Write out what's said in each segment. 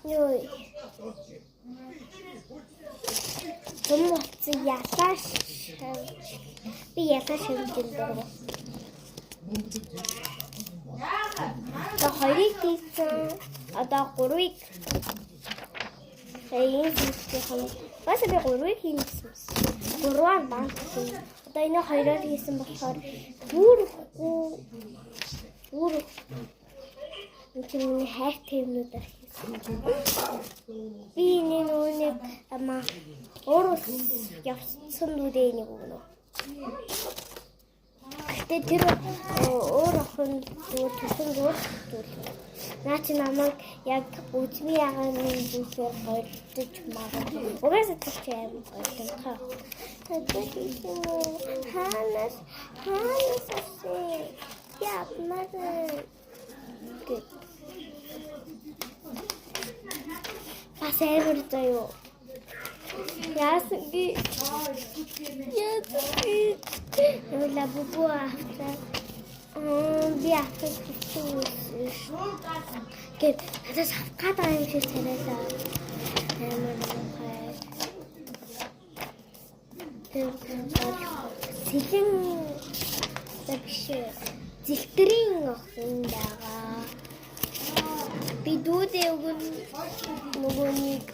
Юу. Том болсон ялааш. Би ялааш хэмжин дөрөв. Одоо 2-ыг дийсэн. Одоо 3-ыг энэ хийсэн. Бас би 3-ыг хийсэн. 3-аар банк хийсэн. Одоо энэ 2-оор хийсэн болохоор бүр энэ миний хайр тэмнүүдээр хийсэн. Би энэ нүунийг өөрөө явсан нүдээ нэг өгнө. Гэтэ тэр өөр охин төсөн зүгээр. Наа чи намайг яг үзмий ягааны бүхээр гойлдож магадгүй. Угаасаа тэр чи аим гойлдохоо. Ханас асээ. Яа надад Пасэвэр заяо. Ясги. Лабубу авта. Би авта гэсэн. Гэт надад авах гэдэг юм шиг санагдаа. Сэлэн биш зэлтрийн охин байгаа. Би дүүдээ өгөн нөгөөнийг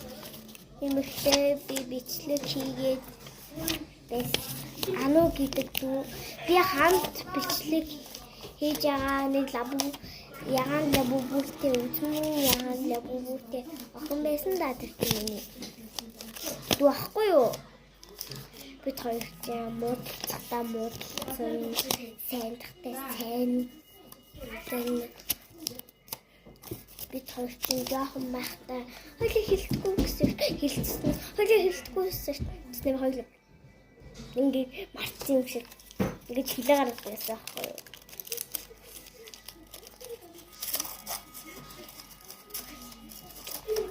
эмэгтэй би бичлэг хийгээд бэс ануу гэдэг дүү би хамт бичлэг хийж байгаа нэг ягаан лабубүүтэй үзмэн ягаан лабубүүтэй охин байсан да тэр миний дүү ахгүй юу бид хоёр муудалцахтаа муудалцсан сайн тахтай сайн бид хоёр чинь жоохон майхтай хоёул хэлэхгүй гэсэн хэлцсэн. Хоёул хэлэхгүй гэсэн хоёул ингээд марцсан юм шиг ингээд хилээ гараад байсан аахгүй юу.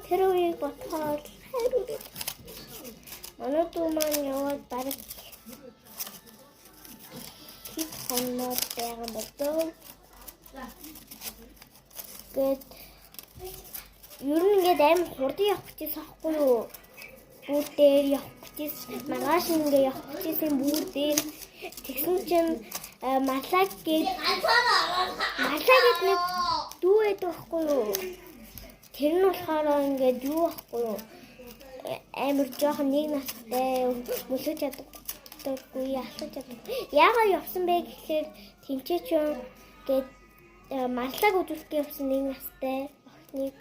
Тэр үеийг бодохоор хайрууд. Манай дүү маань яваад бараг хит хоноод байгаа болов. Гэт ер нь ингээд аим хурдан явах гэсэн аахгүй юу? Бүр дээр явах гэсэн. Маргааш ингээд явах гэсэн бүр дээр тэгсэн чинь марлаг гээд нэг дүү байдаг аахгүй юу? Тэр нь болохоор ингээд юу аахгүй юу? Амар жоохон нэг настай мөлөж чаддаггүй ялах чаддаг. Яагаад явсан бэ гэхээр тэнцээч юм гээд марлаг үзүүлэх явсан нэг настай охиныг